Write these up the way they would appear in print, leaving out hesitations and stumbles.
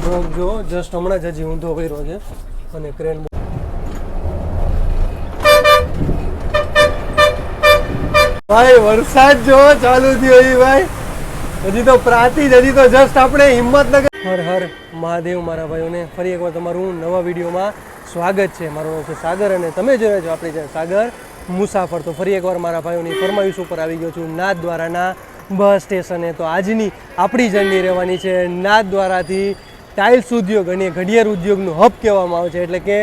Blog જો just હમણાં જ હજી ઊંધો કર્યો છે અને ક્રેન ભાઈ વરસાદ જો ચાલુ થયો ભાઈ હજી તો પ્રાંતિ હજી તો જસ્ટ આપણે હિંમતનગર હર હર મહાદેવ મારા ભાઈઓને ફરી એકવાર તમારું નવા વિડીયોમાં સ્વાગત છે. મારું નામ છે સાગર અને તમે જોઈ છો આપણી ચેનલ સાગર મુસાફર. તો ફરી એકવાર મારા ભાઈઓની ફરમાઈશ ઉપર આવી ગયો છું નાથદ્વારાના બસ સ્ટેશને. તો આજની આપણી જર્ની રહેવાની છે નાથદ્વારાથી ટાઇલ્સ ઉદ્યોગ અને ઘડિયાળ ઉદ્યોગનું હબ કહેવામાં આવે છે, એટલે કે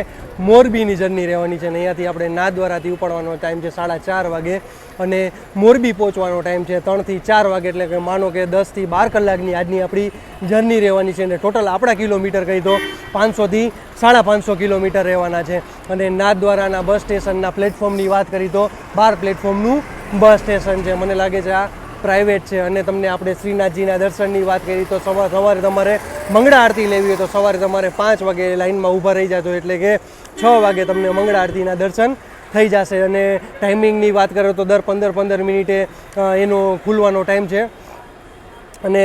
મોરબીની જર્ની રહેવાની છે. અને અહીંયાથી આપણે નાથદ્વારાથી ઉપડવાનો ટાઈમ છે 4:30 વાગે અને મોરબી પહોંચવાનો ટાઈમ છે 3 થી 4 વાગે, એટલે કે માનો કે 10 થી 12 કલાકની આજની આપણી જર્ની રહેવાની છે. અને ટોટલ આપણા કિલોમીટર કહી તો 500 થી 550 કિલોમીટર રહેવાના છે. અને નાથદ્વારાના બસ સ્ટેશનના પ્લેટફોર્મની વાત કરી તો 12 પ્લેટફોર્મનું બસ સ્ટેશન છે. મને લાગે છે આ પ્રાઇવેટ છે. અને તમને આપણે શ્રીનાથજીના દર્શનની વાત કરી તો સવારે તમારે મંગળા આરતી લેવી હોય તો સવારે તમારે 5 વાગે લાઇનમાં ઊભા રહી જજો, એટલે કે 6 વાગે તમને મંગળા આરતીના દર્શન થઈ જશે. અને ટાઈમિંગની વાત કરો તો દર 15 મિનિટે એનો ખુલવાનો ટાઈમ છે. અને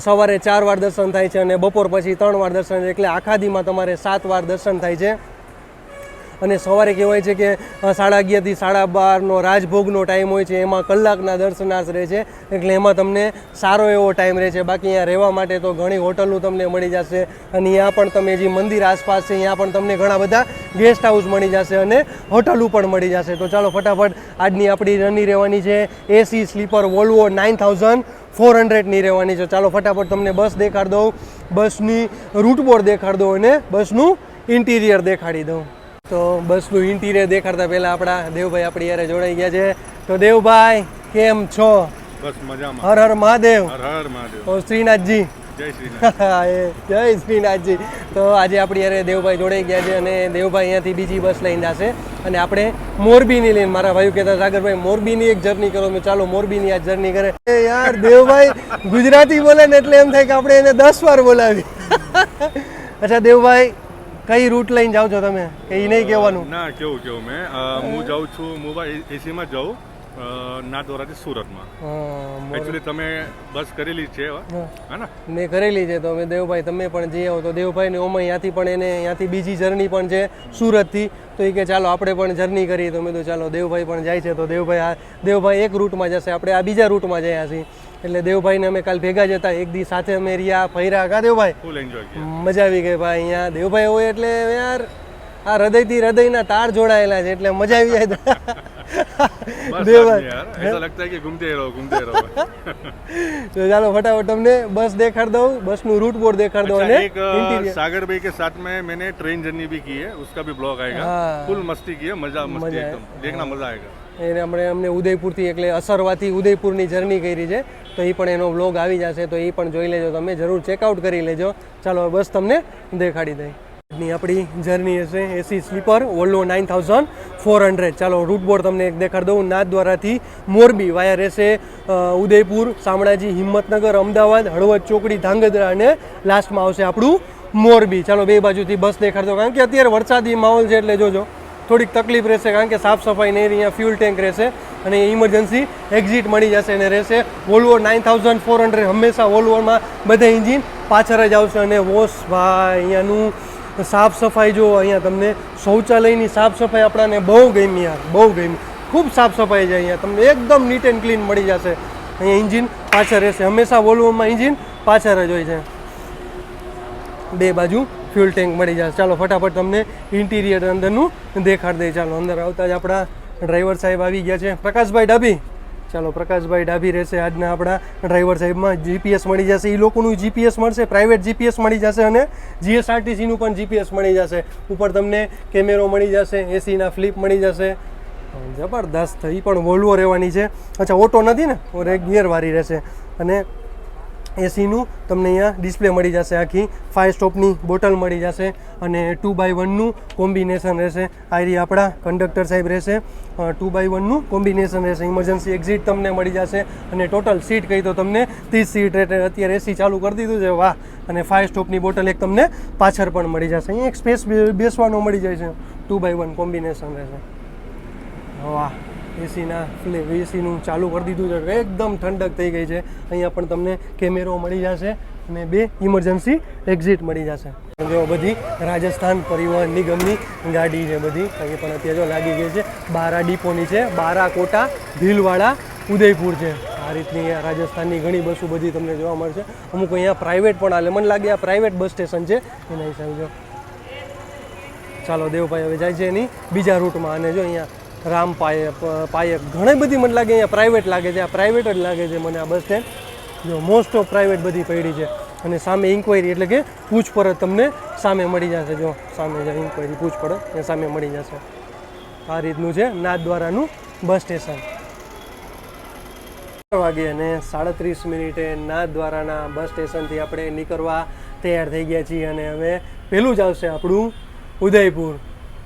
સવારે 4 વાર દર્શન થાય છે અને બપોર પછી 3 વાર દર્શન, એટલે આખા દીમાં તમારે 7 વાર દર્શન થાય છે. અને સવારે કહેવાય છે કે 11:30 થી 12:30નો રાજભોગનો ટાઈમ હોય છે, એમાં કલાકના દર્શનાર્થ રહે છે, એટલે એમાં તમને સારો એવો ટાઈમ રહે છે. બાકી અહીંયા રહેવા માટે તો ઘણી હોટલો તમને મળી જશે. અને અહીંયા પણ તમે જે મંદિર આસપાસ છે અહીંયા પણ તમને ઘણા બધા ગેસ્ટ હાઉસ મળી જશે અને હોટલો પણ મળી જશે. તો ચાલો ફટાફટ આજની આપણી જર્ની રહેવાની છે એસી સ્લીપર વોલ્વો 9400ની રહેવાની છે. ચાલો ફટાફટ તમને બસ દેખાડી દઉં, બસની રૂટ બોર્ડ દેખાડી દઉં અને બસનું ઇન્ટિરિયર દેખાડી દઉં. તો બસનું ઇન્ટિરિયર દેખાડતા પહેલા આપણા દેવભાઈ આપણી યારે જોડાઈ ગયા છે. તો દેવભાઈ કેમ છો? બસ મજામાં. હર હર મહાદેવ. હર હર મહાદેવ. ઓ શ્રીનાથજી. જય શ્રીનાથ. જય શ્રીનાથજી. તો આજે આપણી યારે દેવભાઈ જોડાઈ ગયા છે અને દેવભાઈ અહીંયાથી બીજી બસ લઈને જશે અને આપણે મોરબીની લઈને, મારા ભાઈઓ કહેતા સાગરભાઈ મોરબીની એક જર્ની કરો, મેં ચાલો મોરબીની આ જર્ની કરે. યાર દેવભાઈ ગુજરાતી બોલે ને એટલે એમ થાય કે આપણે એને 10 વાર બોલાવી. અચ્છા દેવભાઈ, કઈ રૂટ લઈને જાઓ છો તમે કે એ નહીં કહેવાનું? ના કેવું મેં હું જાઉં છું મોબાઈલ એસીમાં જાઉં નાથદ્વારાથી સુરતમાં. એકચ્યુઅલી તમે બસ કરેલી છે હે ને? મેં કરેલી છે. તો મેં દેવભાઈ તમે પણ જઈ આવો. તો દેવભાઈને ઓમાં અહીંયાથી પણ એને અહીંયાથી બીજી જર્ની પણ છે સુરતથી. તો એ કે ચાલો આપણે પણ જર્ની કરીએ. તો મેં તો ચાલો દેવભાઈ પણ જાય છે. તો દેવભાઈ એક રૂટમાં જશે, આપણે આ બીજા રૂટમાં જયા છીએ. એટલે દેવભાઈને અમે કાલ ભેગા જ હતા, એક દી સાથે અમે રહ્યા ફર્યા. કા દેવભાઈ? ફૂલ એન્જોય કર્યું. મજા આવી ગઈ ભાઈ. અહીંયા દેવભાઈ હોય એટલે યાર આ હૃદયથી હૃદયના તાર જોડાયેલા છે, એટલે મજા આવી જાય. દેવભાઈ ऐसा लगता है कि घूमते रहो. તો ચાલો ફટાફટ તમને બસ દેખાડ દઉં, બસનું રૂટ બોર્ડ દેખાડ દઉં અને एक सागर भाई के साथ में मैंने ट्रेन जर्नी भी की है, उसका भी ब्लॉग आएगा. फुल मस्ती की है, मस्ती एकदम देखना मजा आएगा. એને અમને ઉદયપુરથી એટલે અસરવાથી ઉદયપુરની જર્ની કરી છે, તો એ પણ એનો વ્લોગ આવી જશે, તો એ પણ જોઈ લેજો તમે, જરૂર ચેકઆઉટ કરી લેજો. ચાલો બસ તમને દેખાડી દઈ. આપણી જર્ની હશે એસી સ્લીપર વોલ્વો 9400. ચાલો રૂટ બોર્ડ તમને એક દેખાડી દઉં. નાથદ્વારાથી મોરબી વાયા રહેશે ઉદયપુર, શામળાજી, હિંમતનગર, અમદાવાદ, હળવદ ચોકડી, ધાંગધ્રા અને લાસ્ટમાં આવશે આપણું મોરબી. ચાલો બે બાજુથી બસ દેખાડી દો, કારણ કે અત્યારે વરસાદી માહોલ છે એટલે જોજો થોડીક તકલીફ રહેશે, કારણ કે સાફ સફાઈ નહીં, અહીંયા ફ્યુલ ટેન્ક રહેશે અને ઇમરજન્સી એક્ઝિટ મળી જશે અને રહેશે વોલ્વો 9400. હંમેશા વોલ્વોમાં બધા એન્જિન પાછળ જ આવશે. અને વોશ ભાઈ અહીંયાનું સાફ સફાઈ જો, અહીંયા તમને શૌચાલયની સાફ સફાઈ આપણાને બહુ ગમી યાર, બહુ ગમી. ખૂબ સાફ સફાઈ છે અહીંયા, તમને એકદમ નીટ એન્ડ ક્લીન મળી જશે. અહીંયા એન્જિન પાછળ રહેશે, હંમેશા વોલ્વોમાં એન્જિન પાછળ જ હોય છે. બે બાજુ ફ્યુલ ટેન્ક મળી જશે. ચાલો ફટાફટ તમને ઇન્ટિરિયર અંદરનું દેખાડી દઈએ. ચાલો અંદર આવતા જ આપણા ડ્રાઈવર સાહેબ આવી ગયા છે, પ્રકાશભાઈ ડાભી. ચાલો પ્રકાશભાઈ ડાભી રહેશે આજના આપણા ડ્રાઈવર સાહેબમાં. જીપીએસ મળી જશે, એ લોકોનું જીપીએસ મળશે, પ્રાઇવેટ જીપીએસ મળી જશે અને જીએસઆરટીસીનું પણ જીપીએસ મળી જશે. ઉપર તમને કેમેરો મળી જશે, એસીના ફ્લિપ મળી જશે, જબરદસ્ત. એ પણ વોલ્વો રહેવાની છે. અચ્છા ઓટો નથી ને, ગિયરવાળી રહેશે. અને એસીનું તમને અહીંયા ડિસ્પ્લે મળી જશે, આખી 5 સ્ટોપની બોટલ મળી જશે અને 2x1નું કોમ્બિનેશન રહેશે. આ રીતે આપણા કંડક્ટર સાહેબ રહેશે, 2x1નું કોમ્બિનેશન રહેશે. ઇમરજન્સી એક્ઝિટ તમને મળી જશે અને ટોટલ સીટ કહી તો તમને 30 સીટ રહેશે. અત્યારે એસી ચાલુ કરી દીધું છે, વાહ. અને 5 સ્ટોપની બોટલ એક તમને પાછળ પણ મળી જશે. અહીંયા એક સ્પેસ બેસવાનો મળી જાય છે. 2x1 કોમ્બિનેશન રહેશે, વાહ. એસીના એસીનું ચાલુ કરી દીધું છે, એકદમ ઠંડક થઈ ગઈ છે. અહીંયા પણ તમને કેમેરો મળી જશે અને 2 ઇમરજન્સી એક્ઝિટ મળી જશે. જો બધી રાજસ્થાન પરિવહન નિગમની ગાડી છે બધી, અહીંયા પણ અત્યારે જો લાગી ગઈ છે. બારા ડીપોની છે, બારા, કોટા, ભીલવાડા, ઉદયપુર છે. આ રીતની અહીંયા રાજસ્થાનની ઘણી બસો બધી તમને જોવા મળશે. અમુક અહીંયા પ્રાઇવેટ પણ હાલે, મને લાગે આ પ્રાઇવેટ બસ સ્ટેશન છે એના હિસાબે. જો ચાલો દેવભાઈ હવે જાય છે એની બીજા રૂટમાં. અને જો અહીંયા રામ પાયક ઘણી બધી મને લાગે અહીંયા પ્રાઇવેટ લાગે છે, આ પ્રાઇવેટ જ લાગે છે મને આ બસ સ્ટેન્ડ. જો મોસ્ટ ઓફ પ્રાઇવેટ બધી પડી છે. અને સામે ઇન્ક્વાયરી એટલે કે પૂછપરછ તમને સામે મળી જશે. જો સામે જે ઇન્ક્વાયરી પૂછપરછ એ સામે મળી જશે. આ રીતનું છે નાથદ્વારાનું બસ સ્ટેશન. 4 વાગે અને 37 નાથદ્વારાના બસ સ્ટેશનથી આપણે નીકળવા તૈયાર થઈ ગયા છીએ. અને હવે પહેલું જ આવશે આપણું ઉદયપુર,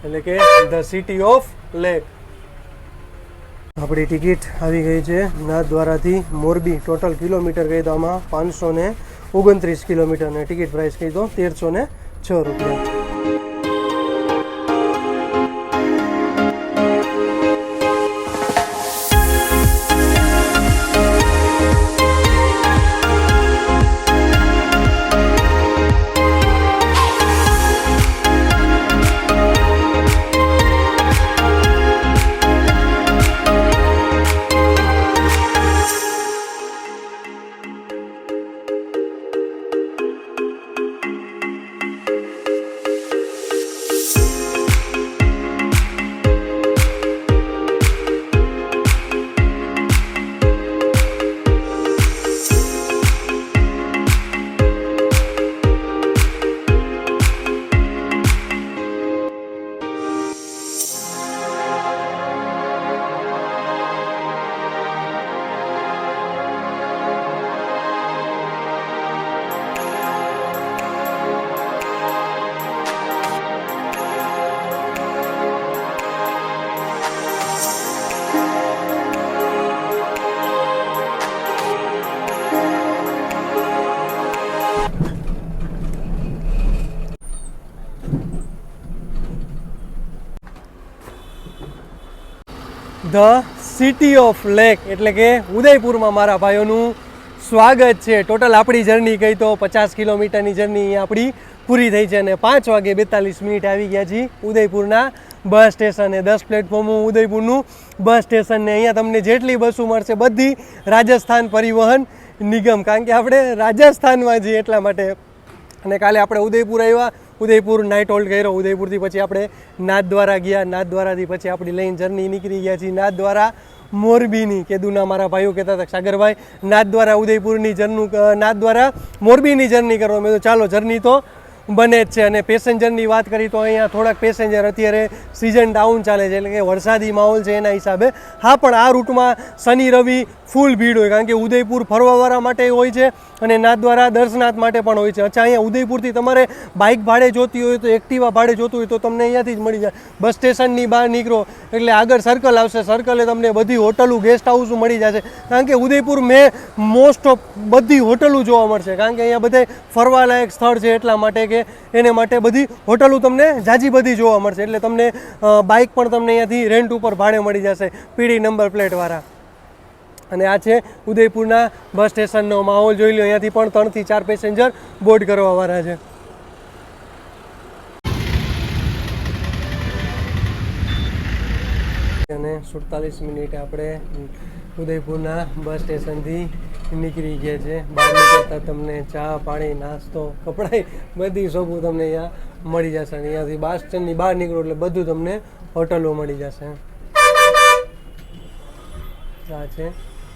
એટલે કે ધ સિટી ઓફ લેક. આપણી ટિકિટ આવી ગઈ છે નાથદ્વારાથી મોરબી. ટોટલ કિલોમીટર કહી દો આમાં 529 કિલોમીટર અને ટિકિટ પ્રાઇસ કહી દો 1306 રૂપિયા. ધ સિટી ઓફ લેક એટલે કે ઉદયપુરમાં મારા ભાઈઓનું સ્વાગત છે. ટોટલ આપણી જર્ની કહી તો 50 કિલોમીટરની જર્ની આપણી પૂરી થઈ છે. અને 5 વાગે 42 આવી ગયા છીએ ઉદયપુરના બસ સ્ટેશને. 10 પ્લેટફોર્મનું ઉદયપુરનું બસ સ્ટેશન. ને અહીંયા તમને જેટલી બસો મળશે બધી રાજસ્થાન પરિવહન નિગમ, કારણ કે આપણે રાજસ્થાનમાં છીએ એટલા માટે. અને કાલે આપણે ઉદયપુર આવ્યા, ઉદયપુર નાઇટ હોલ્ડ કર્યો. ઉદયપુરથી પછી આપણે નાથદ્વારા ગયા, નાથદ્વારાથી પછી આપણી લઈને જર્ની નીકળી ગયા છીએ નાથદ્વારા મોરબીની. કેદુના મારા ભાઈઓ કહેતા હતા સાગરભાઈ નાથદ્વારા ઉદયપુરની નાથદ્વારા મોરબીની જર્ની કરો. મેં તો ચાલો જર્ની તો બને જ છે. અને પેસેન્જરની વાત કરી તો અહીંયા થોડાક પેસેન્જર અત્યારે સિઝન ડાઉન ચાલે છે, એટલે કે વરસાદી માહોલ છે એના હિસાબે. હા, પણ આ રૂટમાં શનિ રવિ ફૂલ ભીડ હોય, કારણ કે ઉદયપુર ફરવાવાળા માટે હોય છે અને નાથદ્વારા દર્શનાર્થ માટે પણ હોય છે. અચ્છા, અહીંયા ઉદયપુરથી તમારે બાઇક ભાડે જોતી હોય તો, એક્ટિવા ભાડે જોતું હોય તો તમને અહીંયાથી જ મળી જાય. બસ સ્ટેશનની બહાર નીકળો એટલે આગળ સર્કલ આવશે, સર્કલે તમને બધી હોટલો ગેસ્ટ હાઉસ મળી જશે. કારણ કે ઉદયપુર મેં મોસ્ટ ઓફ બધી હોટલો જોવા મળશે, કારણ કે અહીંયા બધે ફરવાલાયક સ્થળ છે એટલા માટે કે એને માટે બધી હોટલો તમને જાજી બધી જોવા મળશે. એટલે તમને બાઇક પણ તમને અહીંયાથી રેન્ટ ઉપર ભાડે મળી જશે, પીળી નંબર પ્લેટવાળા. અને આ છે ઉદયપુરના બસ સ્ટેશનનો માહોલ. જોઈ લો, અહીંયાથી પણ 3 થી 4 પેસેન્જર બોર્ડ કરવાવાળા છે. અને 47 આપણે ઉદયપુરના બસ સ્ટેશનથી નીકળી ગયા છે. બહાર નીકળતા તમને ચા પાણી નાસ્તો કપડાં બધી શોપો તમને અહીંયા મળી જશે. અને અહીંયાથી બસ સ્ટેન્ડની બહાર નીકળો એટલે બધું તમને હોટલો મળી જશે. આ છે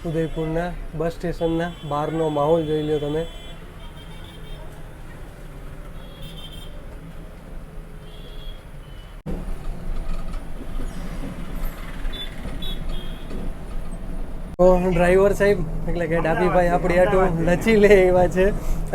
ઉદયપુરના બસ સ્ટેશનના બહારનો માહોલ જોઈ લો તમે. ડ્રાઈવર સાહેબ એટલે કે ડાભીભાઈ આપણી આટું લચી લે એવા છે.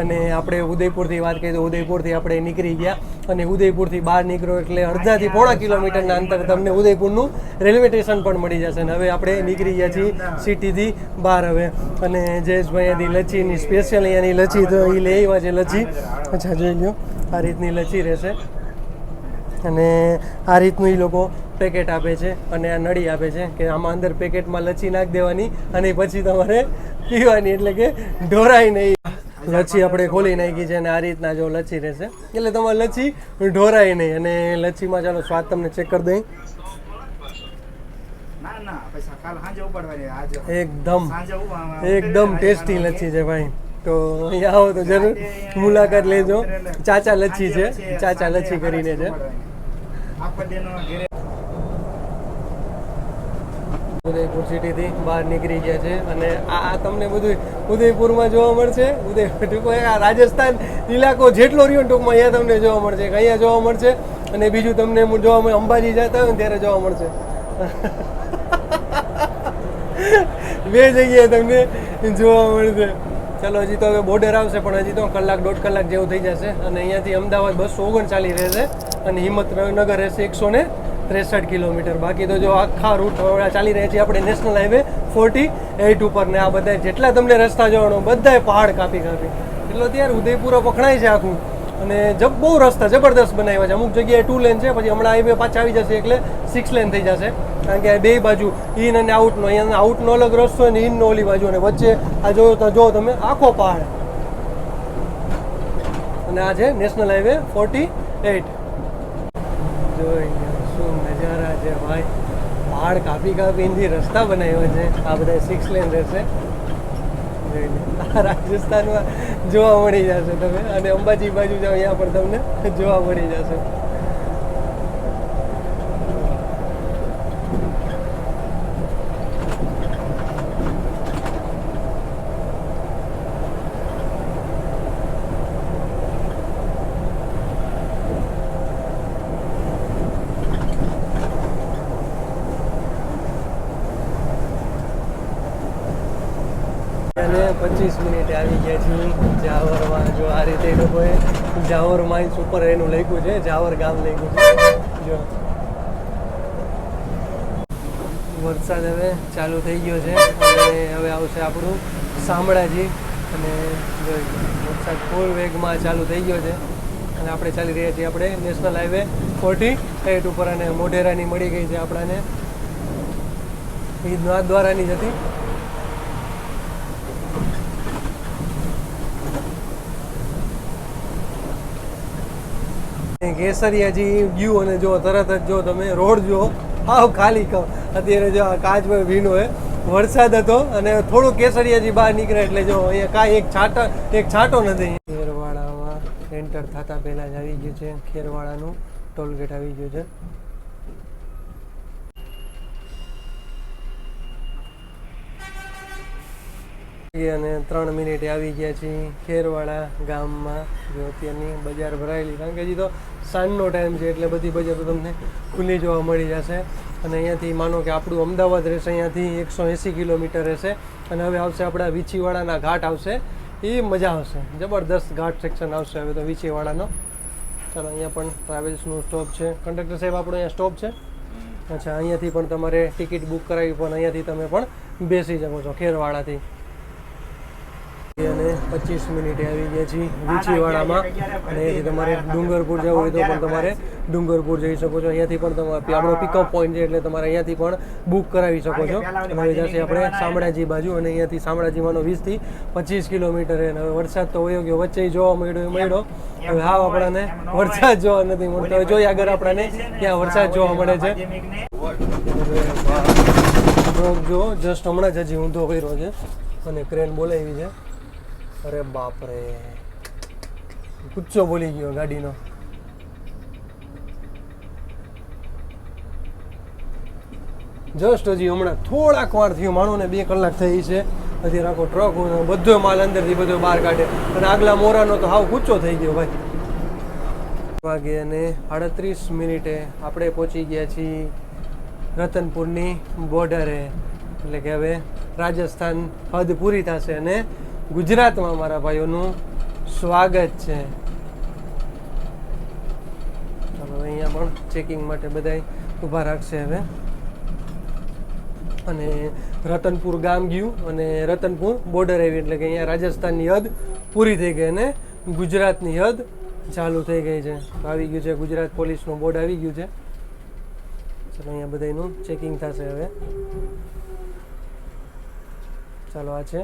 અને આપણે ઉદયપુરથી વાત કરીએ તો ઉદયપુરથી આપણે નીકળી ગયા. અને ઉદયપુરથી બહાર નીકળો એટલે અડધાથી પોણા કિલોમીટરના અંતર તમને ઉદયપુરનું રેલવે સ્ટેશન પણ મળી જશે. અને હવે આપણે નીકળી ગયા છીએ સિટીથી બહાર હવે. અને જયેશભાઈ અહીંયાથી લચ્છીની સ્પેશિયલ અહીંયાની લચ્છી તો એ લઈ આવ્યા છે લચ્છી. અચ્છા, જોઈ લો, આ રીતની લચ્છી રહેશે. અને આ રીતનું એ લોકો પેકેટ આપે છે અને આ નળી આપે છે કે આમાં અંદર પેકેટમાં લચ્છી નાખી દેવાની અને પછી તમારે પીવાની, એટલે કે ઢોરાય નહીં. લચ્છી આપણે ખોલી નાખી છે અને આ રીતના જો લચ્છી રહેશે એટલે તમારે લચ્છી ઢોરાય નહીં. અને લચ્છીમાં ચાલો સ્વાદ તમને ચેક કરી દઈ. એકદમ ટેસ્ટી લચ્છી છે ભાઈ. તો અહીંયા આવો તો જરૂર મુલાકાત લેજો. ચાચા લચ્છી છે, ચાચા લચ્છી કરીને છે. ઉદયપુર સિટીથી બહાર નીકળી ગયા છે અને આ તમને બધું ઉદયપુરમાં જોવા મળશે. ઉદયપુર રાજસ્થાન ઇલાકો જેટલો રહ્યો ટૂંકમાં અહીંયા તમને જોવા મળશે, અહીંયા જોવા મળશે. અને બીજું તમને જોવા મળે અંબાજી જતા હોય ને ત્યારે જોવા મળશે. બે જગ્યાએ તમને જોવા મળશે. ચાલો હજી તો હવે બોર્ડર આવશે પણ હજી તો કલાક 1.5 કલાક જેવું થઈ જશે. અને અહીંયાથી અમદાવાદ 239 રહેશે અને હિંમતનગર રહેશે 163 કિલોમીટર. બાકી તો જો આખા રૂટ ચાલી રહ્યા છીએ આપણે નેશનલ હાઈવે 48 ઉપર. ને આ બધા જેટલા તમને રસ્તા જોવાનો બધા પહાડ કાપી એટલે અત્યારે ઉદયપુર પકડાય છે આખું. અને બહુ રસ્તા જબરદસ્ત બનાવ્યા છે. અમુક જગ્યાએ 2 લેન છે, પછી હમણાં હાઈવે પાછા આવી જશે એટલે 6 લેન થઈ જશે. કારણ કે બે બાજુ ઇન અને આઉટનો, અહીંયા આઉટનો અલગ રસ્તો અને ઇનનો ઓલી બાજુ, અને વચ્ચે આ જો તમે આખો પહાડ. અને આ છે નેશનલ હાઈવે 48. જોઈ શું નજારા છે ભાઈ. પહાડ કાપીને રસ્તા બનાવ્યા છે. આ બધા 6 લેન રહેશે. રાજસ્થાનમાં જોવા મળી જશે તમે. અને અંબાજી બાજુ જાઓ અહીંયા પણ તમને જોવા મળી જશે. અને 25 મિનિટે આવી ગયા છીએ જાવરમાં. જો આ રીતે એ લોકોએ જાવર માઇન્સ ઉપર એનું લખ્યું છે, જાવર ગામ લખ્યું છે. જો વરસાદ હવે ચાલુ થઈ ગયો છે અને હવે આવશે આપણું શામળાજી. અને વરસાદ ફૂલ વેગમાં ચાલુ થઈ ગયો છે અને આપણે ચાલી રહ્યા છીએ આપણે નેશનલ હાઈવે 48 ઉપર. અને મોઢેરાની મળી ગઈ છે આપણાને. એ દ્વારાની જ હતી. કેસરિયાજી ગયું અને જો તરત જ જો તમે રોડ જો હાવ ખાલી કહો. અત્યારે જો આ કાચ પર ભીનો હોય, વરસાદ હતો અને થોડું કેસરિયાજી બહાર નીકળે એટલે જો અહીંયા કાંઈ એક છાંટો નથી. ખેરવાડામાં એન્ટર થતા પહેલાં જ આવી ગયું છે ખેરવાડાનું ટોલગેટ આવી ગયું છે. અને 3 મિનિટે આવી ગયા છીએ ખેરવાડા ગામમાં. જો અત્યારની બજાર ભરાયેલી, કારણ કે હજી તો સાંજનો ટાઈમ છે એટલે બધી બજારો તમને ખુલ્લી જોવા મળી જશે. અને અહીંયાથી માનો કે આપણું અમદાવાદ રહેશે, અહીંયાથી 180 કિલોમીટર રહેશે. અને હવે આવશે આપણા વીંછીવાડાના ઘાટ આવશે. એ મજા આવશે, જબરદસ્ત ઘાટ સેક્શન આવશે હવે તો વીંછીવાડાનો. ચાલો અહીંયા પણ ટ્રાવેલ્સનું સ્ટોપ છે. કંડક્ટર સાહેબ આપણો અહીંયા સ્ટોપ છે. અચ્છા, અહીંયાથી પણ તમારે ટિકિટ બુક કરાવી પણ અહીંયાથી તમે પણ બેસી શકો છો ખેરવાડાથી. અને 25 મિનિટે આવી ગયા છીએ વીંછીવાડામાં. અને અહીંયાથી તમારે ડુંગરપુર જવું હોય તો પણ તમારે ડુંગરપુર જઈ શકો છો. અહીંયાથી પણ તમારે આપણો પિકઅપ પોઈન્ટ છે એટલે તમારે અહીંયાથી પણ બુક કરાવી શકો છો. અને હવે જશે આપણે શામળાજી બાજુ. અને અહીંયાથી શામળાજીમાંનો 20 થી 25 કિલોમીટર. અને હવે વરસાદ તો વયો ગયો, વચ્ચે જોવા મળ્યો. હવે હાવ આપણને વરસાદ જોવા નથી મળતો. હવે જોઈએ આગળ આપણને ત્યાં વરસાદ જોવા મળે છે. જો જસ્ટ હમણાં જ હજી ઊંધો કર્યો છે અને ક્રેન બોલાવી છે. અરે બાપરે, ગુચ્ચો બોલી ગયો ગાડીનો. જસ્ટ હજી હમણાં થોડાક વાર થયું, માણોને 2 કલાક થઈ છે. અત્યારે આખો ટ્રક બધો માલ અંદરથી બધો બહાર કાઢે. અને આગલા મોરાનો તો હાવ ગુચ્ચો થઈ ગયો ભાઈ. વાગે અને 38 મિનિટે આપણે પહોંચી ગયા છીએ રતનપુરની બોર્ડરે. એટલે કે હવે રાજસ્થાન હદ પૂરી થશે અને ગુજરાતમાં મારા ભાઈઓનું સ્વાગત છે. ચાલો અહીંયા પણ ચેકિંગ માટે બધા ઊભા રાખશે હવે. અને રતનપુર ગામ ગયું અને રતનપુર બોર્ડર આવી એટલે કે અહીંયા રાજસ્થાનની હદ પૂરી થઈ ગઈ અને ગુજરાતની હદ ચાલુ થઈ ગઈ છે. આવી ગયું છે ગુજરાત પોલીસનું બોર્ડ આવી ગયું છે. ચાલો અહીંયા બધાનું ચેકિંગ થશે હવે. ચાલો આ છે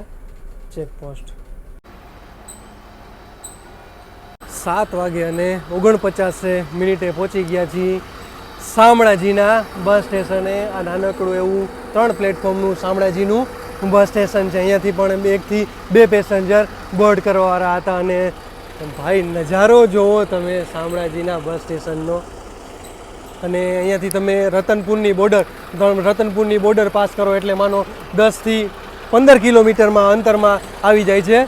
ચેકપોસ્ટ. 7 વાગે અને 49 પહોંચી ગયા છીએ શામળાજીના બસ સ્ટેશને. આ નાનકડું એવું 3 પ્લેટફોર્મનું શામળાજીનું બસ સ્ટેશન છે. અહીંયાથી પણ 1 થી 2 પેસેન્જર બોર્ડ કરવાવાળા હતા. અને ભાઈ નજારો જોવો તમે શામળાજીના બસ સ્ટેશનનો. અને અહીંયાથી તમે રતનપુરની બોર્ડર પાસ કરો એટલે માનો 10 થી 15 કિલોમીટરમાં અંતરમાં આવી જાય છે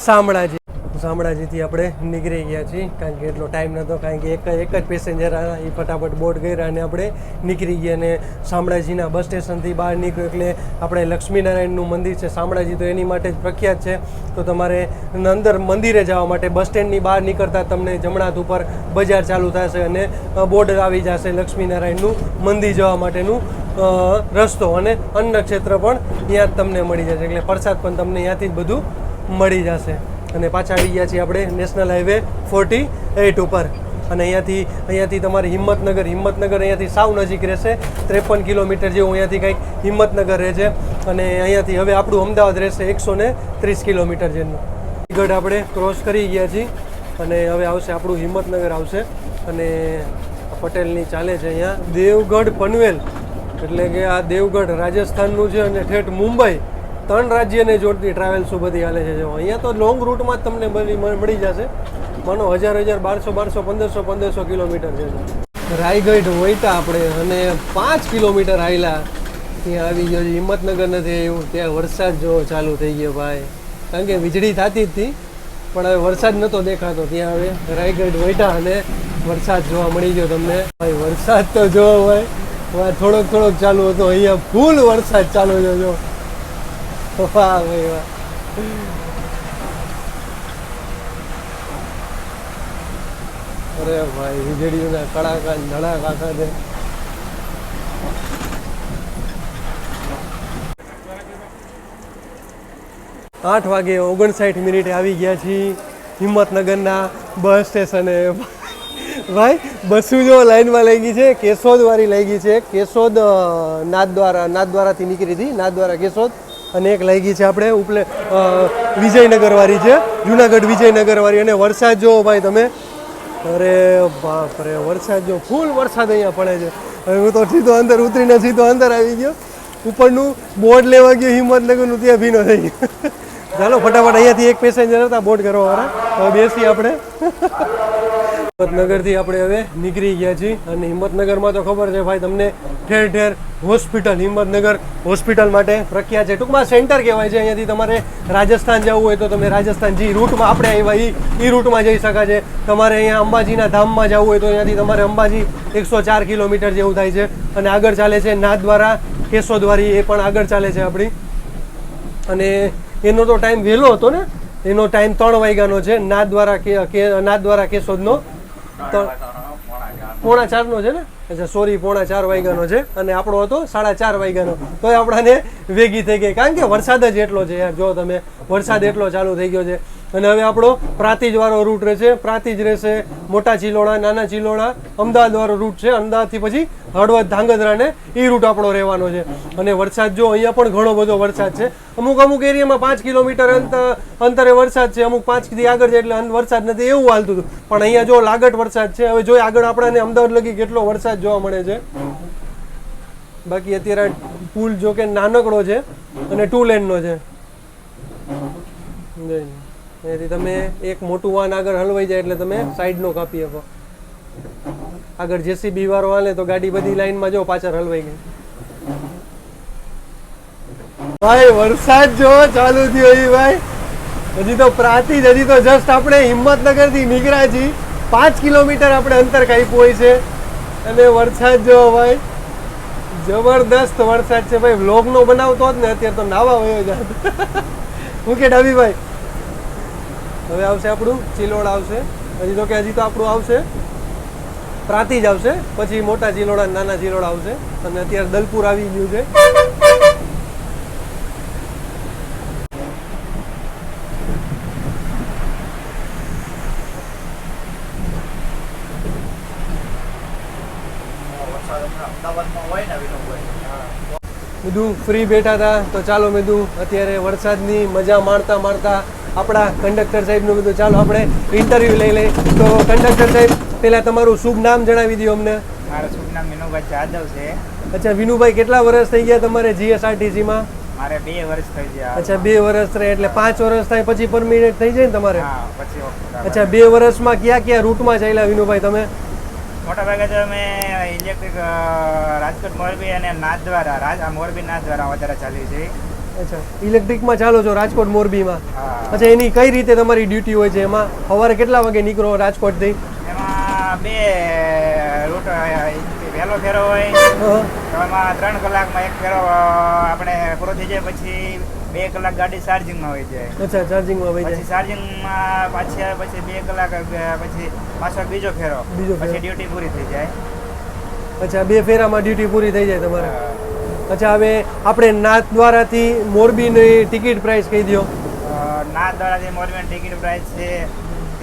શામળાજી. શામળાજીથી આપણે નીકળી ગયા છીએ કારણ કે એટલો ટાઈમ નહોતો, કારણ કે એક જ પેસેન્જર આવ્યા, એ ફટાફટ બોર્ડ કર્યા અને આપણે નીકળી ગયા. અને શામળાજીના બસ સ્ટેશનથી બહાર નીકળ્યો એટલે આપણે લક્ષ્મીનારાયણનું મંદિર છે શામળાજી, તો એની માટે જ પ્રખ્યાત છે. તો તમારે અંદર મંદિરે જવા માટે બસ સ્ટેન્ડની બહાર નીકળતા તમને જમણા હાથ ઉપર બજાર ચાલુ થશે અને બોર્ડ આવી જશે લક્ષ્મીનારાયણનું મંદિર જવા માટેનું રસ્તો. અને અન્ન ક્ષેત્ર પણ ત્યાં જ તમને મળી જશે, એટલે પ્રસાદ પણ તમને ત્યાંથી જ બધું મળી જશે. અને પાછા આવી ગયા છીએ આપણે નેશનલ હાઈવે 48 ઉપર. અને અહીંયાથી તમારે હિંમતનગર અહીંયાથી સાવ નજીક રહેશે. 53 કિલોમીટર જેવું અહીંયાથી કંઈક હિંમતનગર રહે છે. અને અહીંયાથી હવે આપણું અમદાવાદ રહેશે 130 કિલોમીટર જેટલું. ગઢ આપણે ક્રોસ કરી ગયા છીએ અને હવે આવશે આપણું હિંમતનગર આવશે. અને પટેલની ચાલે છે અહીંયા દેવગઢ પનવેલ, એટલે કે આ દેવગઢ રાજસ્થાનનું છે અને ઠેઠ મુંબઈ 3 રાજ્યને જોડતી ટ્રાવેલ્સો બધી હાલે છે. જો અહીંયા તો લોંગ રૂટમાં જ તમને મળી જશે. માનો 1000, 1200, 1500 કિલોમીટર છે. રાયગઢ વોઈટા આપણે અને 5 કિલોમીટર હાલ્યા ત્યાં આવી ગયો છે. હિંમતનગર નથી એવું, ત્યાં વરસાદ જો ચાલુ થઈ ગયો ભાઈ, કારણ કે વીજળી થતી જ હતી પણ હવે વરસાદ નહોતો દેખાતો. ત્યાં હવે રાયગઢ વોઈટા અને વરસાદ જોવા મળી ગયો તમને. ભાઈ વરસાદ તો જો ભાઈ થોડોક ચાલુ હતો, અહીંયા ફૂલ વરસાદ ચાલુ છે. જો વાહ ભાઈ વાહ. અરે ભાઈ વીજળીઓના કડાકા ધડાકા છે. આઠ વાગે 59 આવી ગયા છીએ હિંમતનગરના બસ સ્ટેશને. ભાઈ બસો જો લાઈનમાં લઈ ગઈ છે, કેશોદ વાળી લઈ ગઈ છે. કેશોદ નાથદ્વારાથી નીકળી હતી, નાથદ્વારા કેશોદ. અને એક લઈ ગઈ છે આપણે ઉપલે વિજયનગરવાળી છે, જુનાગઢ વિજયનગરવાળી. અને વરસાદ જો ભાઈ તમે, અરે બાપ રે વરસાદ જો, ફૂલ વરસાદ અહીંયા પડે છે. હવે હું તો સીધો અંદર ઉતરીને સીધો અંદર આવી ગયો. ઉપરનું બોર્ડ લેવા ગયો હિંમતનગરનું, ત્યાં ભીનો થઈ ગયો. ચાલો ફટાફટ, અહીંયાથી એક પેસેન્જર હતા બોર્ડ કરવાવાળા, હવે બેસી આપણે. હિંમતનગરથી આપણે હવે નીકળી ગયા છીએ. અને હિંમતનગરમાં તો ખબર છે ભાઈ તમને, ઠેર ઠેર હોસ્પિટલ. હિંમતનગર હોસ્પિટલ માટે પ્રખ્યાત છે, ટૂંકમાં સેન્ટર કહેવાય છે. અહીંયાથી તમારે રાજસ્થાન જવું હોય તો તમે રાજસ્થાન જે રૂટમાં આપણે આવ્યા એ રૂટમાં જઈ શકાય છે. તમારે અહીંયા અંબાજીના ધામમાં જવું હોય તો અહીંયાથી તમારે અંબાજી 104 કિલોમીટર જેવું થાય છે. અને આગળ ચાલે છે નાથદ્વારા કેશોદવાળી, એ પણ આગળ ચાલે છે આપણી. અને એનો તો ટાઈમ વહેલો હતો ને, એનો ટાઈમ 3 વાગ્યાનો છે. નાથદ્વારા કેશોદનો 3:45 છે ને, અચ્છા સોરી 3:45 વાગ્યાનો છે. અને આપણો હતો 4:30 વાગ્યાનો. તોય આપણાને વેગી થઈ ગઈ, કારણ કે વરસાદ જ એટલો છે યાર. જો તમે વરસાદ એટલો ચાલુ થઈ ગયો છે. અને હવે આપણો પ્રાંતિજ વાળો રૂટ રહેશે, પ્રાંતિજ રહેશે, મોટા ચિલોડા, નાના ચિલોડા, અમદાવાદ વાળો રૂટ છે. અમદાવાદથી પછી હળવદ, ધાંગધ્રા ને એ રૂટ આપણો રહેવાનો છે. અને વરસાદ જો અહીંયા પણ ઘણો બધો વરસાદ છે. અમુક એરિયામાં 5 કિલોમીટર અંતરે વરસાદ છે, અમુક 5 થી આગળ છે એટલે વરસાદ નથી એવું હાલતું હતું. પણ અહીંયા જો લાગટ વરસાદ છે. હવે જો આગળ આપણને અમદાવાદ લગી કેટલો વરસાદ જોવા મળે છે. બાકી અત્યારે પુલ જો કે નાનકડો છે અને 2 લેનનો છે. એથી તમે એક મોટું વાહન આગળ હલવાઈ જાય એટલે તમે સાઈડનો કાપી શકો. આગળ જેસીબી વાળો હાલે તો ગાડી બધી લાઈનમાં જો પાછળ હલવાઈ ગઈ. ભાઈ વરસાદ જો ચાલુ થયો ભાઈ. હજી તો પ્રાંતિજ, હજી તો જસ્ટ આપણે હિંમતનગરથી નીકળ્યા છીએ. 5 કિલોમીટર આપણે અંતર કાપ્યું હોય છે. અને વરસાદ જો ભાઈ જબરદસ્ત વરસાદ છે ભાઈ. વ્લોગનો બનાવતો જ ને અત્યારે તો નાવા વયો જાત. હું કે ડાબી ભાઈ હવે આવશે આપણું ચિલોડ આવશે. હજી તો આપણું આવશે પ્રાંતિજ આવશે, પછી મોટા ચિલોડા, નાના ચિલોડા આવશે. અને અત્યારે દલપુર આવી ગયું છે. અમદાવાદમાં હોય ને વિનોદભાઈ. બધું ફ્રી બેઠા હતા તો ચાલો મેં અત્યારે વરસાદની મજા માણતા માણતા આપણા કંડક્ટર સાહેબનું બધું ચાલો આપણે ઇન્ટરવ્યૂ લઈ લઈએ. તો કંડક્ટર સાહેબ પહેલાં તમારું શુભ નામ જણાવી દો અમને. મારું શુભ નામ વિનોભાઈ જાદવ છે. અચ્છા વિનુભાઈ, કેટલા વર્ષ થઈ ગયા તમારે જીએસઆરટીસીમાં? મારે 2 વર્ષ થઈ ગયા. અચ્છા 2 વર્ષ થાય એટલે 5 વર્ષ થાય પછી પરમિનેન્ટ થઈ જાય ને તમારે? હા, પછી અચ્છા 2 વર્ષમાં કયા કયા રૂટમાં ચાલ્યા વિનુભાઈ તમે? મોટા ભાગે તો અમે ઇલેક્ટ્રિક રાજકોટ મોરબી અને નાથદ્વારા મોરબી નાથદ્વારા વધારે ચાલી છે. અચ્છા ઇલેક્ટ્રિકમાં ચાલો છો રાજકોટ મોરબીમાં? હા. અચ્છા એની કઈ રીતે તમારી ડ્યુટી હોય છે એમાં? સવારે કેટલા વાગે નીકળો રાજકોટથી? એમાં 2 રૂટ વહેલો ફેરો હોય તો એમાં 3 કલાકમાં 1 ફેરો આપણે પૂરો થઈ જાય, પછી 2 કલાક ગાડી ચાર્જિંગમાં હોય જાય. અચ્છા ચાર્જિંગમાં હોય પછી જાય. ચાર્જિંગમાં પાછી 2 કલાક પછી પાછો બીજો ફેરો, બીજો ફેરો. પછી ડ્યુટી પૂરી થઈ જાય. અચ્છા 2 ફેરામાં ડ્યુટી પૂરી થઈ જાય તમારે? અચ્છા હવે આપણે નાથદ્વારાથી મોરબીની ટિકિટ પ્રાઇસ કહી દો. નાથદ્વારાથી મોરબીની ટિકિટ પ્રાઇસ છે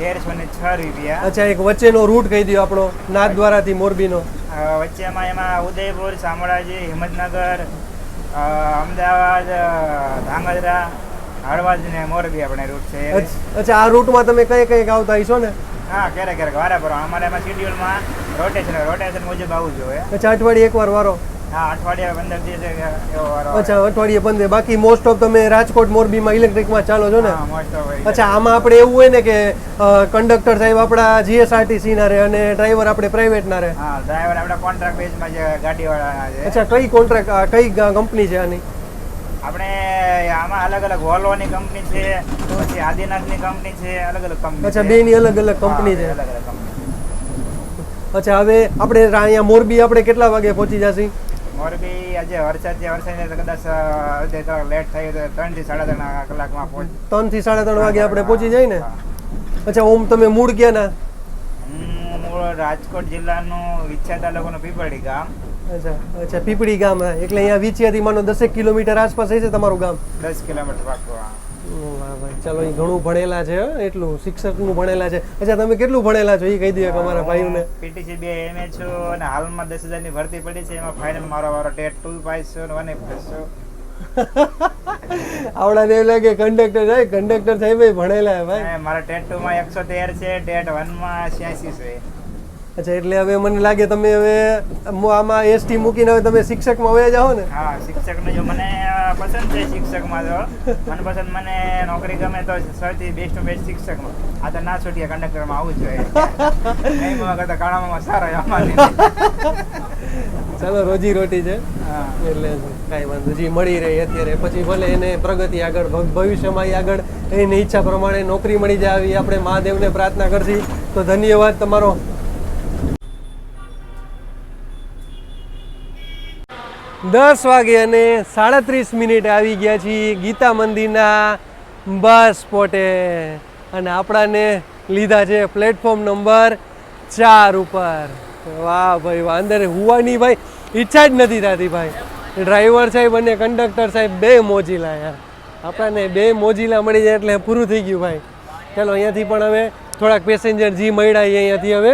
1306 રૂપિયા. અચ્છા એક વચ્ચેનો રૂટ કહી દો આપણો નાથદ્વારાથી મોરબીનો. વચ્ચેમાં એમાં ઉદયપુર, શામળાજી, હિંમતનગર, અમદાવાદ, ધાંગધ્રા, હળવદ ને મોરબી આપણે રૂટ છે. અચ્છા આ રૂટમાં તમે કઈ કઈ આવતા હશો ને? હા, ક્યારેક વારા પર અમારે એમાં શેડ્યુલમાં રોટેશન મુજબ આવવું જોઈએ. અચ્છા અઠવાડિયે એકવાર વારો? હા, અઠવાડિયે 15 દિવસે એવો વારો. અચ્છા અઠવાડિયે 15. બાકી મોસ્ટ ઓફ તમે રાજકોટ મોરબીમાં ઇલેક્ટ્રિકમાં ચાલો છો ને? હા, મોસ્ટ ઓફ. અચ્છા આમાં આપણે એવું હોય ને કે કંડક્ટર સાહેબ આપણા જીએસઆરટીસી ના રહે અને ડ્રાઈવર આપણે પ્રાઇવેટ ના રહે? હા, ડ્રાઈવર આપણા કોન્ટ્રાક્ટ બેઝમાં જે ગાડીવાળા છે. અચ્છા કઈ કોન્ટ્રાક્ટ કઈ કંપની છે આની? આપણે આમાં અલગ અલગ વોલ્વોની કંપની છે, પછી આદિનાથની કંપની છે, અલગ અલગ કંપની. અચ્છા બેની અલગ અલગ કંપની છે. અલગ અલગ કંપની. અચ્છા હવે આપણે અહીંયા મોરબી આપણે કેટલા વાગે પહોંચી જશે? મોરબી આજે વરસાદ કદાચ લેટ થયું તો 3 થી 3.5 કલાકમાં 3 થી 3.5 વાગે આપણે પહોંચી જાય ને? અચ્છા ઓમ તમે મૂળ ક્યાં ના? મૂળ રાજકોટ જિલ્લાનું ઈચ્છા તાલુકાનું પીપળી ગામ. અચ્છા પીપળી ગામ. એટલે અહીંયા વિછિયાથી માનો 10 કિલોમીટર આસપાસ હશે તમારું ગામ? 10 કિલોમીટર પાક્કું. વાહ ભાઈ, ચાલો એ ઘણું ભણેલા છે એટલું શિક્ષકનું ભણેલા છે. અચ્છા તમે કેટલું ભણેલા છો એ કહી દો અમારા ભાઈઓને. પીટીસી 2 MA છું અને હાલમાં 10,000 ની ભરતી પડી છે, એમાં ફાઇનલ મારો વારો ટેટ 2 પાસ છું અને 1 છું. આવડા એવું લાગે કંડક્ટર સાહેબ ભણેલા હે ભાઈ. મારા ટેટ 2 માં 113 છે, ટેટ 1 માં 86 છે. અચ્છા એટલે હવે મને લાગે તમે હવે આમાં એસટી મૂકીને હવે તમે શિક્ષકમાં વયા જાઓ ને? હા, શિક્ષકને જો મને પસંદ છે શિક્ષકમાં તો મનપસંદ મને નોકરી ગમે તો સૌથી બેસ્ટ શિક્ષકમાં. આ તો ના છૂટીએ કંડક્ટરમાં આવવું જોઈએ. નહીં કરતા કાળામાં સારા અમારી. ચાલો રોજી રોટી છે એટલે કાંઈ વાંધો જી મળી રહી અત્યારે, પછી ભલે એને પ્રગતિ આગળ ભવિષ્યમાં આગળ એની ઈચ્છા પ્રમાણે નોકરી મળી જાય આવી આપણે મહાદેવને પ્રાર્થના કરશી. તો ધન્યવાદ તમારો. 10 વાગે અને 37 આવી ગયા છીએ ગીતા મંદિરના બસ સ્પોટે અને આપણાને લીધા છે પ્લેટફોર્મ નંબર 4 ઉપર. વાહ ભાઈ વાહ, અંદર હુવાની ભાઈ ઈચ્છા જ નથી થતી ભાઈ. ડ્રાઈવર સાહેબ અને કંડક્ટર સાહેબ 2 મોજીલા યાર. આપણને 2 મોજીલા મળી જાય એટલે પૂરું થઈ ગયું ભાઈ. ચાલો અહીંયાથી પણ હવે થોડાક પેસેન્જર જી મળ્યા અહીંયાથી હવે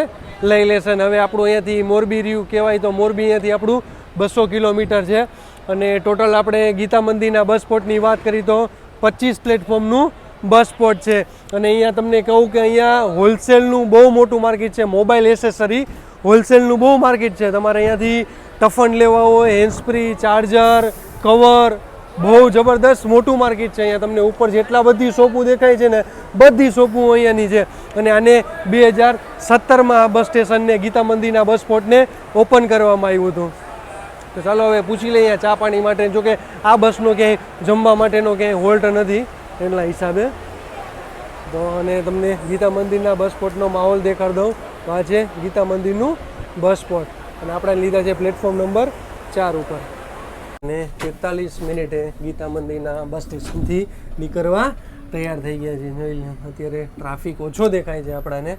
લઈ લેશે. હવે આપણું અહીંયાથી મોરબી રહ્યું કહેવાય તો મોરબી અહીંયાથી આપણું 200 કિલોમીટર છે અને ટોટલ આપણે ગીતા મંદિરના બસ સ્પોટની વાત કરી તો 25 પ્લેટફોર્મનું બસ સ્પોટ છે. અને અહીંયા તમને કહું કે અહીંયા હોલસેલનું બહુ મોટું માર્કેટ છે, મોબાઈલ એસેસરી હોલસેલનું બહુ માર્કેટ છે. તમારે અહીંયાથી ટફન લેવા હોય, હેન્ડસ્ફ્રી, ચાર્જર, કવર, બહુ જબરદસ્ત મોટું માર્કેટ છે. અહીંયા તમને ઉપર જેટલા બધી શોપો દેખાય છે ને બધી શોપો અહીંયાની છે. અને આને 2017માં આ બસ સ્ટેશનને ગીતા મંદિરના બસ સ્પોટને ઓપન કરવામાં આવ્યું હતું. તો ચાલો હવે પૂછી લઈએ ચા પાણી માટે. જોકે આ બસનો ક્યાંય જમવા માટેનો ક્યાંય હોલ્ટ નથી એટલા હિસાબે. તો અને તમને ગીતા મંદિરના બસ સ્પોટનો માહોલ દેખાડ દઉં. તો આ છે ગીતા મંદિરનું બસ સ્પોટ અને આપણે લીધા છે પ્લેટફોર્મ નંબર 4 ઉપર. અને 43 ગીતા મંદિરના બસ સ્ટેશનથી નીકળવા તૈયાર થઈ ગયા છે. જોઈ લો અત્યારે ટ્રાફિક ઓછો દેખાય છે આપણાને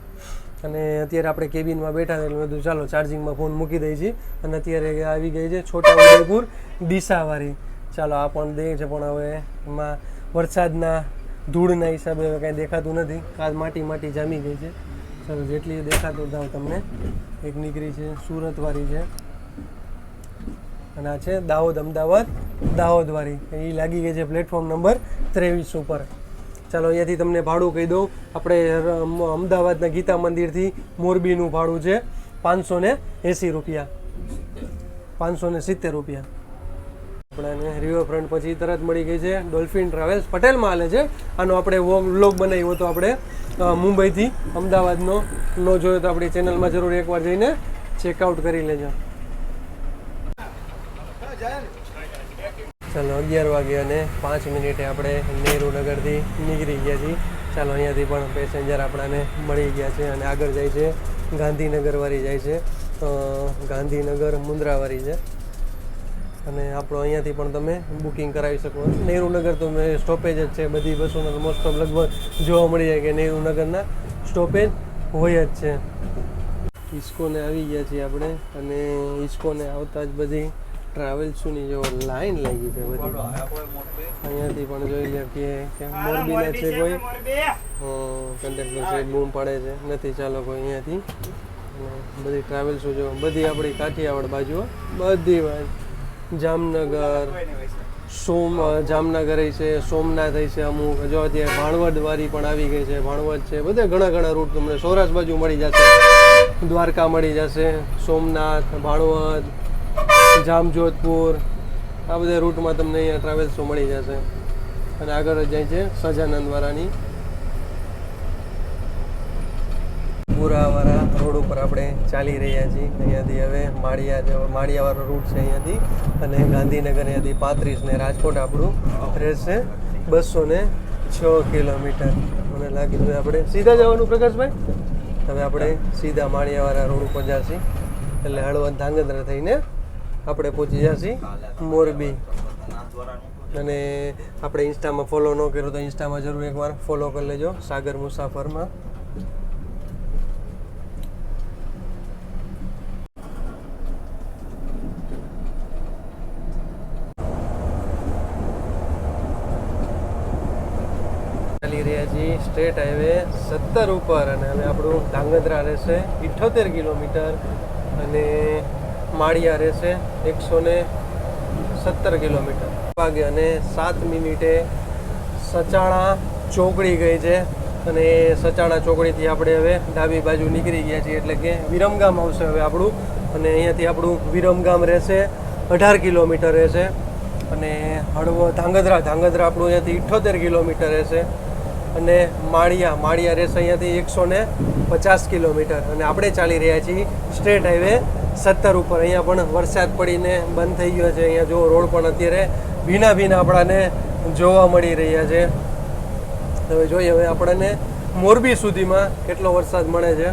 અને અત્યારે આપણે કેબિનમાં બેઠા એટલે બધું ચાલો ચાર્જિંગમાં ફોન મૂકી દઈએ છીએ. અને અત્યારે આવી ગઈ છે છોટા ઉદેપુર ડીસાવાળી. ચાલો આ પણ દે છે પણ હવે એમાં વરસાદના ધૂળના હિસાબે હવે કાંઈ દેખાતું નથી. કાલ માટી જામી ગઈ છે. ચાલો જેટલી દેખાતું જાવ તમને એક નીકળી છે સુરતવાળી છે અને આ છે દાહોદ અમદાવાદ દાહોદવાળી, એ લાગી ગઈ છે પ્લેટફોર્મ નંબર 23 ઉપર. ચાલો અહીંયાથી તમને ભાડું કહી દઉં. આપણે અમદાવાદના ગીતા મંદિરથી મોરબીનું ભાડું છે 580 રૂપિયા, 570 રૂપિયા. આપણાને રિવરફ્રન્ટ પછી તરત મળી ગઈ છે ડોલ્ફિન ટ્રાવેલ્સ, પટેલમાં હાલે છે. આનો આપણે વ્લોગ બનાવ્યો હતો આપણે મુંબઈથી અમદાવાદનો, ન જોયો તો આપણી ચેનલમાં જરૂર એકવાર જઈને ચેકઆઉટ કરી લેજો. ચાલો 11 વાગે અને 5 મિનિટે આપણે નહેરુનગરથી નીકળી ગયા છીએ. ચાલો અહીંયાથી પણ પેસેન્જર આપણાને મળી ગયા છે અને આગળ જાય છે ગાંધીનગરવાળી જાય છે, ગાંધીનગર મુન્દ્રાવાળી છે. અને આપણો અહીંયાથી પણ તમે બુકિંગ કરાવી શકો. નહેરુનગર તો સ્ટોપેજ જ છે, બધી બસોના તો મોસ્ટ ઓફ લગભગ જોવા મળી જાય કે નહેરુનગરના સ્ટોપેજ હોય જ છે. ઇસ્કોને આવી ગયા છીએ આપણે અને ઇસ્કોને આવતા જ બધી ટ્રાવેલ્સની જો લાઈન લાગી છે બધી. અહીંયાથી પણ જોઈ લે કે મોરબીના છે કોઈ કંડક્ટર છે, બૂમ પાડે છે નથી ચાલો કોઈ અહીંયાથી. બધી ટ્રાવેલ્સો જો બધી આપણી કાઠિયાવાડ બાજુ, બધી જામનગર, જામનગર છે, સોમનાથ છે, અમુક જો અત્યારે ભાણવડવાળી પણ આવી ગઈ છે, ભાણવડ છે, બધા ઘણા રૂટ તમને સૌરાષ્ટ્ર બાજુ મળી જશે, દ્વારકા મળી જશે, સોમનાથ, ભાણવડ, જામજોધપુર, આ બધા રૂટમાં તમને અહીંયા ટ્રાવેલ્સો મળી જશે. અને આગળ જ જાય છે સજાનંદવાળાની. પુરાવાળા રોડ ઉપર આપણે ચાલી રહ્યા છીએ. અહીંયાથી હવે માળિયાવાળો રૂટ છે અહીંયાથી, અને ગાંધીનગર અહીંયાથી 35 ને રાજકોટ આપણું રહેશે 206 કિલોમીટર. મને લાગી હવે આપણે સીધા જવાનું પ્રકાશભાઈ. હવે આપણે સીધા માળિયાવાળા રોડ ઉપર જઈશું એટલે હળવદ ધાંગધ્રા થઈને આપણે પહોંચી જઈશું મોરબી. અને આપણે ઇન્સ્ટામાં ફોલો ન કર્યો તો ઇન્સ્ટામાં જરૂર એકવાર ફોલો કરી લેજો, સાગર મુસાફરમાં. ચાલી રહ્યા છીએ સ્ટેટ હાઈવે 17 ઉપર અને હવે આપણું ધાંગધ્રા રહેશે 78 કિલોમીટર અને માળિયા રહેશે 117 કિલોમીટર. વાગે અને 7 મિનિટે સચાણા ચોકડી ગઈ છે અને સચાણા ચોકડીથી આપણે હવે ડાબી બાજુ નીકળી ગયા છીએ એટલે કે વિરમગામ આવશે હવે આપણું. અને અહીંયાથી આપણું વિરમગામ રહેશે 18 કિલોમીટર રહેશે અને ધાંગધ્રા આપણું અહીંયાથી 78 કિલોમીટર રહેશે અને માળિયા રહેશે અહીંયાથી 150 કિલોમીટર. અને આપણે ચાલી રહ્યા છીએ સ્ટેટ હાઈવે 17 ઉપર. અહીંયા પણ વરસાદ પડીને બંધ થઈ ગયો છે. અહીંયા જો રોડ પણ અત્યારે ભીના આપણાને જોવા મળી રહ્યા છે. હવે જોઈએ હવે આપણને મોરબી સુધીમાં કેટલો વરસાદ મળે છે.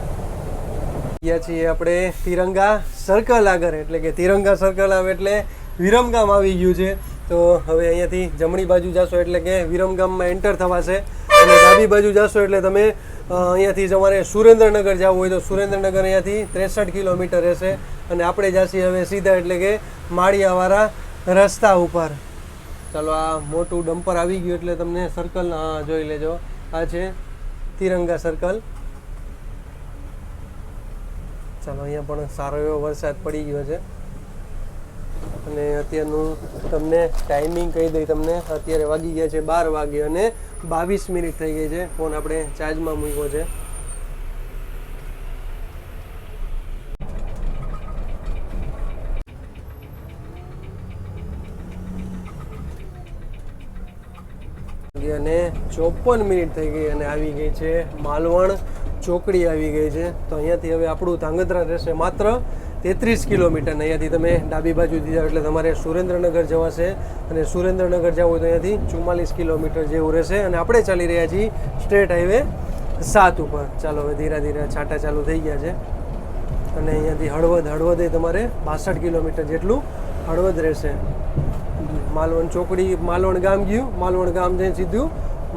ગયા છીએ આપણે તિરંગા સર્કલ આગળ, એટલે કે તિરંગા સર્કલ આવે એટલે વિરમગામ આવી ગયું છે. તો હવે અહીંયાથી જમણી બાજુ જશો એટલે કે વિરમગામમાં એન્ટર થવાશે અને ડાબી બાજુ જશો એટલે તમે અહીંયાથી તમારે સુરેન્દ્રનગર જવું હોય તો સુરેન્દ્રનગર અહીંયાથી 63 કિલોમીટર રહેશે. અને આપણે જઈએ હવે સીધા એટલે કે માળિયાવાળા રસ્તા ઉપર. ચાલો આ મોટું ડમ્પર આવી ગયું એટલે તમને સર્કલ જોઈ લેજો. આ છે તિરંગા સર્કલ. ચાલો અહીંયા પણ સારો એવો વરસાદ પડી ગયો છે અને અત્યારનું તમને ટાઈમિંગ કહી દઈ તમને. અત્યારે વાગી ગયા છે 12 વાગે અને 22 મિનિટ થઈ ગઈ છે. ફોન આપણે ચાર્જમાં મૂક્યો છે. અને 54 મિનિટ થઈ ગઈ અને આવી ગઈ છે માલવણ ચોકડી આવી ગઈ છે. તો અહીંયાથી હવે આપણું ધાંગધ્રા રહેશે માત્ર 33 કિલોમીટર. અહીંયાથી તમે ડાબી બાજુથી જાઓ એટલે તમારે સુરેન્દ્રનગર જવાશે અને સુરેન્દ્રનગર જવું હોય તો અહીંયાથી 44 કિલોમીટર જેવું રહેશે. અને આપણે ચાલી રહ્યા છીએ સ્ટેટ હાઈવે 7 ઉપર. ચાલો હવે ધીરે છાંટા ચાલુ થઈ ગયા છે અને અહીંયાથી હળવદ તમારે 62 કિલોમીટર જેટલું હળવદ રહેશે. માલવણ ચોકડી, માલવણ ગામ ગયું, માલવણ ગામ જઈને સીધું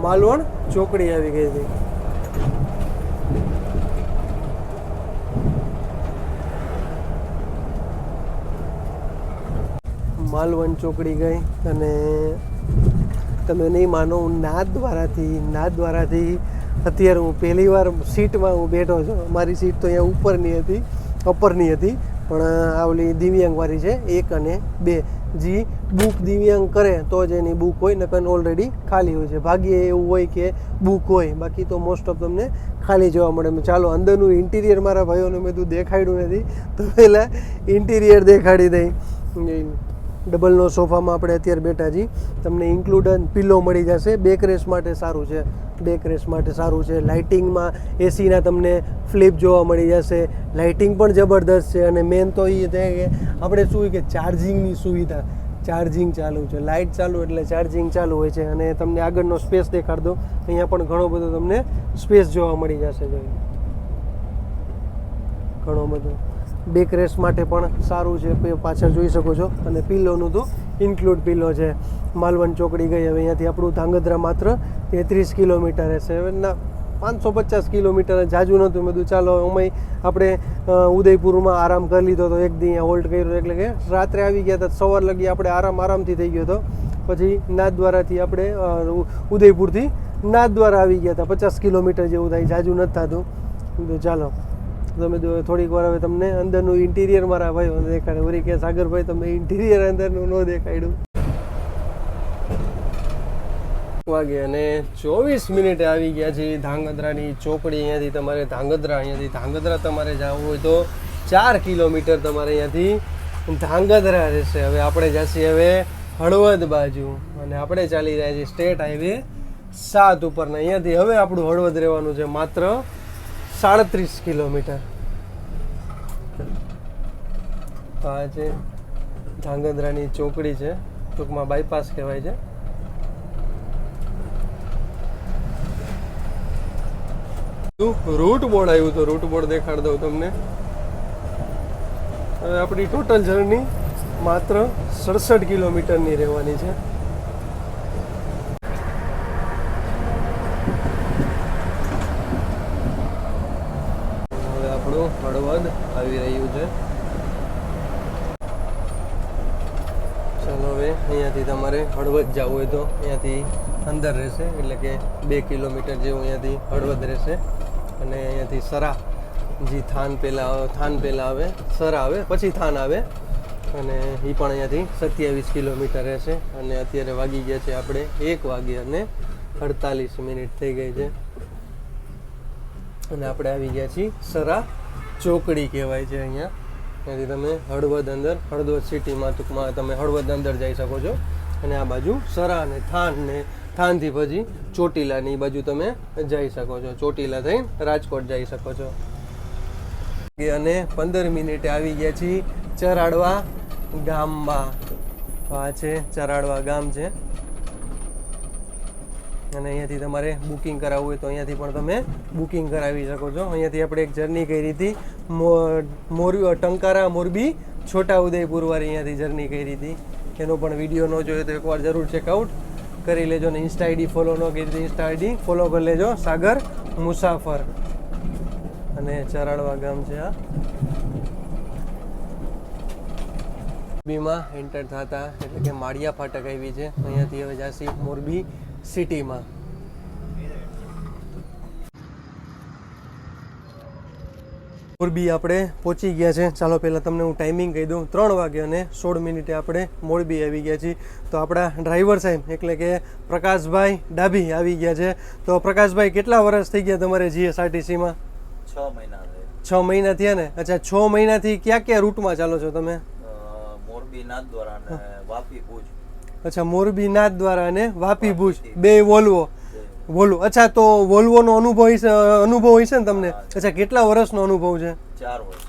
માલવણ ચોકડી આવી ગઈ હતી. માલવણ ચોકડી ગઈ અને તમે નહીં માનો નાથદ્વારાથી અત્યારે હું પહેલી વાર સીટમાં હું બેઠો છું. મારી સીટ તો અહીંયા અપરની હતી પણ આ ઓલી દિવ્યાંગવાળી છે 1 અને 2. જે બુક દિવ્યાંગ કરે તો જ એની બુક હોય, નકર ઓલરેડી ખાલી હોય છે. ભાગ્યે એવું હોય કે બુક હોય, બાકી તો મોસ્ટ ઓફ તમને ખાલી જોવા મળે. ચાલો અંદરનું ઇન્ટિરિયર મારા ભાઈઓને મેં તું દેખાડ્યું નથી તો પહેલાં ઇન્ટિરિયર દેખાડી દઈ. ડબલનો સોફામાં આપણે અત્યારે બેઠા છીએ. તમને ઇન્ક્લુડન પિલો મળી જશે. બેક રેસ માટે સારું છે, બેક રેસ માટે સારું છે. લાઇટિંગમાં એસીના તમને ફ્લિપ જોવા મળી જશે. લાઇટિંગ પણ જબરદસ્ત છે. અને મેન તો એ છે કે આપણે શું કે ચાર્જિંગની સુવિધા, ચાર્જિંગ ચાલુ છે, લાઇટ ચાલુ એટલે ચાર્જિંગ ચાલુ હોય છે. અને તમને આગળનો સ્પેસ દેખાડ દો. અહીંયા પણ ઘણો બધો તમને સ્પેસ જોવા મળી જશે. ઘણો બધો બેક રેસ માટે પણ સારું છે. પાછળ જોઈ શકો છો. અને પિલ્લોનું તો ઇન્ક્લુડ પિલ્લો છે. માલવણ ચોકડી ગઈ. હવે અહીંયાથી આપણું ધાંગધ્રા માત્ર 33 કિલોમીટર રહેશે. હવે ના 550 કિલોમીટર જાજુ નહોતું. મેં કીધું ચાલો અમે આપણે ઉદયપુરમાં આરામ કરી લીધો હતો, એક દી અહીંયા હોલ્ડ કર્યો, એટલે કે રાત્રે આવી ગયા હતા. સવાર લગી આપણે આરામથી થઈ ગયો હતો. પછી નાથદ્વારાથી આપણે ઉદયપુરથી નાથદ્વારા આવી ગયા હતા. 50 કિલોમીટર જેવું થાય, જાજુ નથી થતું. ચાલો તમે થોડીક વાર હવે તમને અંદરનું ઇન્ટિરિયર મારા ભાઈઓ દેખાડે. વળી કે સાગરભાઈ તમે ઇન્ટિરિયર અંદરનું ન દેખાડ્યું. વાગે અને 24 મિનિટે આવી ગયા છે ધાંગધ્રાની ચોકડી. અહીંયાથી તમારે ધાંગધ્રા તમારે જવું હોય તો 4 કિલોમીટર તમારે અહીંયાથી ધાંગધ્રા રહેશે. હવે આપણે જઈએ હવે હળવદ બાજુ અને આપણે ચાલી રહ્યા છીએ સ્ટેટ હાઈવે 7 ઉપર. ને અહીંયાથી હવે આપણું હળવદ રહેવાનું છે માત્ર 37 કિલોમીટર. આ છે ધાંગધ્રાની ચોકડી છે, ટૂંકમાં બાયપાસ કહેવાય છે. રૂટ બોર્ડ આવ્યું તો રૂટ બોર્ડ દેખાડ દઉં તમને. હવે આપણી ટોટલ જર્ની માત્ર 67 કિલોમીટરની રહેવાની છે. હવે આપણું હળવદ આવી રહ્યું છે. ચાલો હવે અહીંયાથી તમારે હળવદ જવું હોય તો અહીંયાથી અંદર રહેશે, એટલે કે 2 કિલોમીટર જેવું અહીંયાથી હળવદ રહેશે. અને અહીંયાથી સરા, જે થાન પહેલાં આવે, સરા આવે પછી થાન આવે. અને એ પણ અહીંયાથી 27 કિલોમીટર રહેશે. અને અત્યારે વાગી ગયા છે આપણે 1:48 થઈ ગઈ છે. અને આપણે આવી ગયા છીએ સરા ચોકડી કહેવાય છે અહીંયા. ત્યાંથી તમે હળવદ સિટીમાં ટૂંકમાં તમે હળવદ અંદર જઈ શકો છો. અને આ બાજુ સરા અને થાનથી પછી ચોટીલાની બાજુ તમે જઈ શકો છો. ચોટીલા થઈને રાજકોટ જઈ શકો છો. અને 15 મિનિટે આવી ગયા છીએ ચરાડવા ગામમાં. આ છે ચરાડવા ગામ છે. અને અહીંયાથી તમારે બુકિંગ કરાવવું હોય તો અહીંયાથી પણ તમે બુકિંગ કરાવી શકો છો. અહીંયાથી આપણે એક જર્ની કરી હતી ટંકારા મોરબી છોટા ઉદયપુર વાળી, અહીંયાથી જર્ની કરી હતી. એનો પણ વિડીયો ન જોયો તો એકવાર જરૂર ચેકઆઉટ કરી લેજો. ને ઇન્સ્ટા આઈડી ફોલો ન કરી તો ઇન્સ્ટા આઈડી ફોલો કરી લેજો, સાગર મુસાફર. અને ચરાડવા ગામ છે આ. મોરબીમાં એન્ટર થતા એટલે કે માળિયા ફાટક આવી છે. અહીંયાથી હવે જાસી મોરબી સિટીમાં. મોરબી આપણે પહોંચી ગયા છે. ચાલો પહેલાં તમને હું ટાઈમિંગ કહી દઉં. 3:16 આપણે મોરબી આવી ગયા છીએ. તો આપણા ડ્રાઈવર સાહેબ એટલે કે પ્રકાશભાઈ ડાભી આવી ગયા છે. તો પ્રકાશભાઈ કેટલા વર્ષ થઈ ગયા તમારે જીએસઆરટીસીમાં? 6 મહિના. 6 મહિના થયા ને? અચ્છા, 6 મહિનાથી ક્યાં રૂટમાં ચાલો છો તમે? મોરબી નાથદ્વારા અને વાપી ભુજ. અચ્છા, મોરબી નાથદ્વારા અને વાપી ભુજ, બે વોલ્વો. અચ્છા, તો વોલ્વોનો અનુભવ હોય છે ને તમને? અચ્છા, કેટલા વર્ષનો અનુભવ છે? 4 વર્ષ.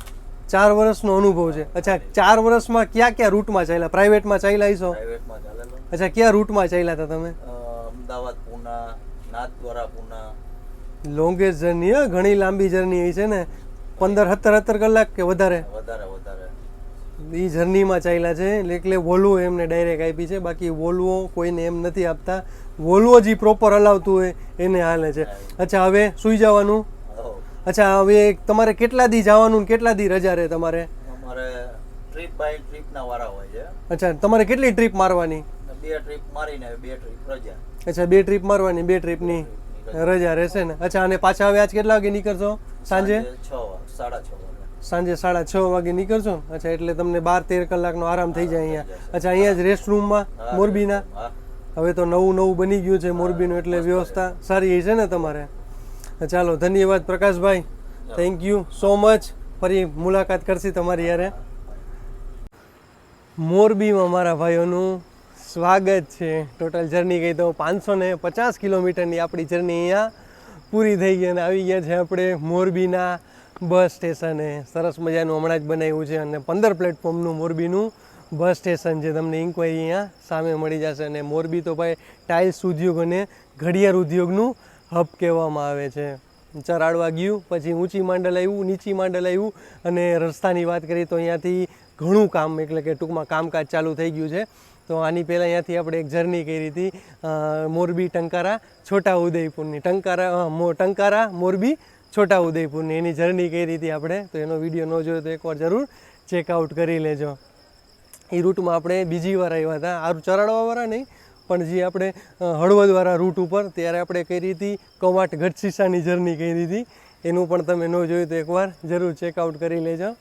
4 વર્ષનો અનુભવ છે. અચ્છા, 4 વર્ષમાં ક્યાં રૂટમાં ચાલ્યા? પ્રાઇવેટમાં ચાલ્યા છો? પ્રાઇવેટમાં ચાલેલો. અચ્છા, ક્યાં રૂટમાં ચાલ્યા હતા તમે? અમદાવાદ પૂના, નાથદ્વારા પૂના. લોંગેસ્ટ જર્ની, ઘણી લાંબી જર્ની છે ને? 15-17 કલાક કે વધારે? વધારે. એ જર્નીમાં ચાલ્યા છે. એટલે વોલ્વો એમને ડાયરેક્ટ આપી છે. બાકી વોલ્વો કોઈને એમ નથી આપતા. વોલ્વો જે પ્રોપર હલાવતું હોય એને હાલે છે. અચ્છા, હવે સુઈ જવાનું? અચ્છા, હવે તમારે કેટલા દી જવાનું, કેટલા દી રજા રહે તમારે? અમારે ટ્રીપ બાય ટ્રીપના વારા હોય છે. અચ્છા, તમારે કેટલી ટ્રીપ મારવાની? 2 ટ્રીપ મારીને 2 ટ્રીપ રજા. અચ્છા, 2 ટ્રીપ મારવાની, 2 ટ્રીપની રજા રહેશે ને? અચ્છા, અને પાછા હવે આજ કેટલા વાગે નીકળશો? સાંજે 6 વાગે, 6:30 વાગે. સાંજે 6:30 વાગે નીકળશો ને? અચ્છા, એટલે તમને 12-13 કલાકનો આરામ થઈ જાય અહીંયા. અચ્છા, અહીંયા જ રેસ્ટ રૂમમાં મોરબીના? હા હવે તો નવું બની ગયું છે મોરબીનું, એટલે વ્યવસ્થા સારી છે ને તમારે? ચાલો, ધન્યવાદ Prakashbhai, thank you so much. ફરી મુલાકાત કરશી તમારી યારે. મોરબીમાં મારા ભાઈઓનું સ્વાગત છે. ટોટલ જર્ની કહી તો 550 કિલોમીટરની આપણી જર્ની અહીંયા પૂરી થઈ ગઈ અને આવી ગયા છે આપણે મોરબીના બસ સ્ટેશને. સરસ મજાનું હમણાં જ બનાવ્યું છે અને 15 પ્લેટફોર્મનું મોરબીનું બસ સ્ટેશન છે. તમને ઇન્ક્વાયરી અહીંયા સામે મળી જશે. અને મોરબી તો ભાઈ ટાઇલ્સ ઉદ્યોગ અને ઘડિયાળ ઉદ્યોગનું હબ કહેવામાં આવે છે. ચરાડવા ગયું, પછી ઊંચી માંડલ આવ્યું, નીચી માંડલ આવ્યું, અને રસ્તાની વાત કરીએ તો અહીંયાથી ઘણું કામ, એટલે કે ટૂંકમાં કામકાજ ચાલુ થઈ ગયું છે. તો આની પહેલાં અહીંયાથી આપણે એક જર્ની કરી હતી મોરબી ટંકારા છોટા ઉદયપુરની. ટંકારા મોરબી છોટા ઉદયપુરની એની જર્ની કરી હતી આપણે. તો એનો વિડીયો ન જોયો તો એકવાર જરૂર ચેકઆઉટ કરી લેજો. એ રૂટમાં આપણે બીજી વાર આવ્યા હતા. આ ચરાડવાવાળા નહીં, પણ જે આપણે હળવદવાળા રૂટ ઉપર ત્યારે આપણે કરી હતી કવાટ ગઢશીશાની જર્ની કરી હતી. એનું પણ તમે ન જોયું તો એકવાર જરૂર ચેકઆઉટ કરી લેજો.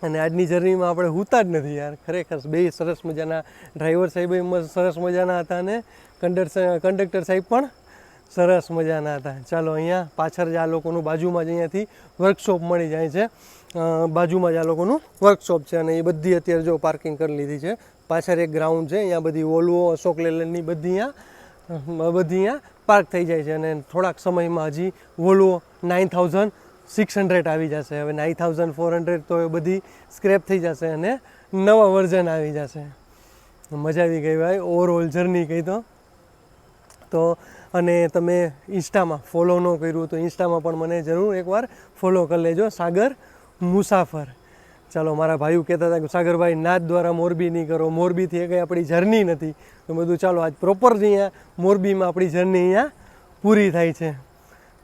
અને આજની જર્નીમાં આપણે હુતા જ નથી યાર, ખરેખર બે સરસ મજાના ડ્રાઈવર સાહેબ સરસ મજાના હતા અને કંડક્ટર સાહેબ પણ સરસ મજાના હતા. ચાલો, અહીંયા પાછળ જ આ લોકોનું બાજુમાં જ અહીંયાથી વર્કશોપ મળી જાય છે. બાજુમાં જ આ લોકોનું વર્કશોપ છે અને એ બધી અત્યારે જો પાર્કિંગ કરી લીધી છે. પાછળ એક ગ્રાઉન્ડ છે, અહીંયા બધી વોલ્વો, અશોક લેલન્ડની બધી અહીંયા પાર્ક થઈ જાય છે. અને થોડાક સમયમાં હજી વોલ્વો 9600 આવી જશે. હવે 9400 તો એ બધી સ્ક્રેપ થઈ જશે અને નવા વર્ઝન આવી જશે. મજા આવી ગઈ ભાઈ ઓવરઓલ જર્ની કહી તો. અને તમે ઇન્સ્ટામાં ફોલો ન કર્યું તો ઇન્સ્ટામાં પણ મને જરૂર એકવાર ફોલો કરી લેજો, સાગર મુસાફર. ચાલો, મારા ભાઈઓ કહેતા હતા કે સાગરભાઈ નાથ દ્વારા મોરબી નહીં કરો, મોરબીથી કંઈ આપણી જર્ની નથી. તો બધું ચાલો, આજ પ્રોપર અહીંયા મોરબીમાં આપણી જર્ની અહીંયા પૂરી થાય છે.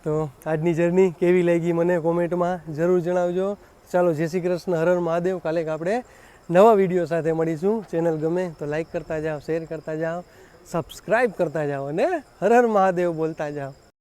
તો આજની જર્ની કેવી લાગી મને કોમેન્ટમાં જરૂર જણાવજો. ચાલો, જય શ્રી કૃષ્ણ, હર હર મહાદેવ. કાલે આપણે નવા વિડીયો સાથે મળીશું. ચેનલ ગમે તો લાઈક કરતા જાઓ, શેર કરતા જાઓ, સબસ્ક્રાઈબ કરતા જાઓ અને હર હર મહાદેવ બોલતા જાઓ.